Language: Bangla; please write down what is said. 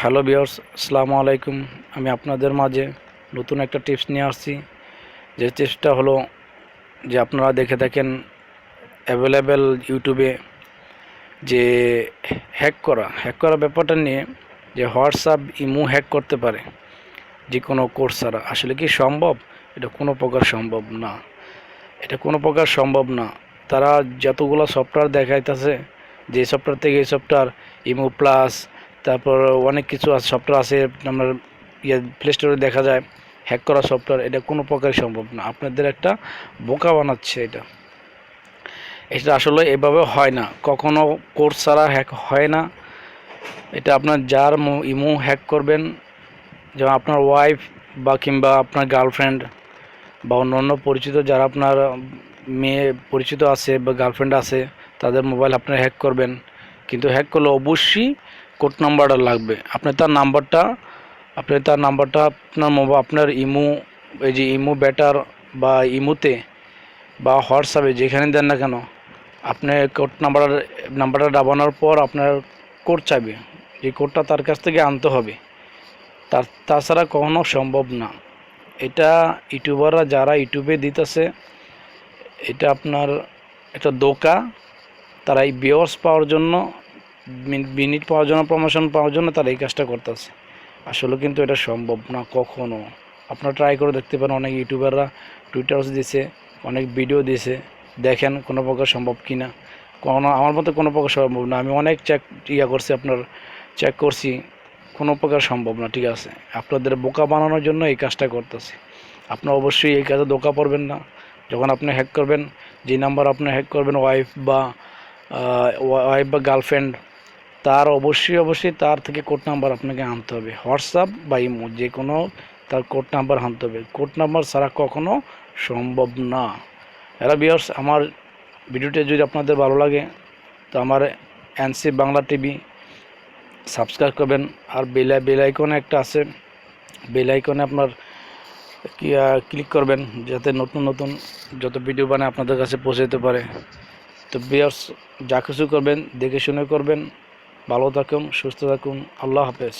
হ্যালো ভিউয়ার্স, আসসালামু আলাইকুম। আমি আপনাদের মাঝে নতুন একটা টিপস নিয়ে আসছি। যে টিপসটা হলো যে আপনারা দেখে থাকেন অ্যাভেলেবেল ইউটিউবে যে হ্যাক করা ব্যাপারটা নিয়ে, যে হোয়াটসঅ্যাপ ইমো হ্যাক করতে পারে যে কোনো কোর্স ছাড়া। আসলে কি সম্ভব? এটা কোনো প্রকার সম্ভব না। তারা যতগুলো সফটওয়্যার দেখাইতেছে, যে সফটওয়্যার থেকে এই সফটওয়্যার ইমো প্লাস, তারপর অনেক কিছু আছে সফটওয়্যার আছে আপনার প্লে স্টোরে দেখা যায় হ্যাক করা সফটওয়্যার। এটা কোনো প্রকার সম্ভব না। আপনাদের একটা বোকা বানাচ্ছে এটা। এটা আসলে এভাবে হয় না, কখনো কোর্স ছাড়া হ্যাক হয় না। এটা আপনার যার ইমো হ্যাক করবেন, যেমন আপনার ওয়াইফ বা কিংবা আপনার গার্লফ্রেন্ড বা অন্য পরিচিত যারা আপনার মেয়ে পরিচিত আছে বা গার্লফ্রেন্ড আছে, তাদের মোবাইল আপনার হ্যাক করবেন। কিন্তু হ্যাক করলে অবশ্যই কোড নাম্বারটা লাগবে। আপনি তার নাম্বারটা আপনার ইমো, এই যে ইমো ব্যাটার বা ইমোতে বা হোয়াটসঅ্যাপে যেখানে দেন না কেন, আপনি কোড নাম্বারটা দাবানোর পর আপনার কোড চাইবে। এই কোডটা তার কাছ থেকে আনতে হবে। তাছাড়া কখনো সম্ভব না। এটা ইউটিউবাররা যারা ইউটিউবে দিতেছে, এটা আপনার একটা ধোঁকা। তারা এই ভিউয়ার্স পাওয়ার জন্য, মিনিট পাওয়ার জন্য, প্রমোশন পাওয়ার জন্য তারা এই কাজটা করতেছে। আসলে কিন্তু এটা সম্ভব না কখনো। আপনারা ট্রাই করে দেখতে পারেন। অনেক ইউটিউবাররা টুইটার্স দিছে, অনেক ভিডিও দিছে, দেখেন কোনো প্রকার সম্ভব কি না। আমার মতে কোনো প্রকার সম্ভব না। আমি অনেক চেক করছি, কোনো প্রকার সম্ভব না। ঠিক আছে, আপনাদের বোকা বানানোর জন্য এই কাজটা করতেছে। আপনারা অবশ্যই এই কাজে ধোঁকা পড়বেন না। যখন আপনি হ্যাক করবেন, যে নাম্বার আপনি হ্যাক করবেন ওয়াইফ বা গার্লফ্রেন্ড, তার অবশ্যই তার থেকে কোড নাম্বার আপনাকে আনতে হবে। হোয়াটসঅ্যাপ বা ইমো যে কোনো, তার কোড নাম্বার আনতে হবে। কোড নাম্বার ছাড়া কখনো সম্ভব না। ভিউয়ার্স, আমার ভিডিওটি যদি আপনাদের ভালো লাগে তো আমার এনসি বাংলা টিভি সাবস্ক্রাইব করবেন। আর বেল আইকনে একটা আছে, বেল আইকনে আপনার ক্লিক করবেন, যাতে নতুন নতুন যত ভিডিও বানায় আপনাদের কাছে পৌঁছে যেতে পারে। তো ভিউয়ার্স, যা কিছু করবেন দেখে শুনে করবেন। ভালো থাকুন, সুস্থ থাকুন। আল্লাহ হাফেজ।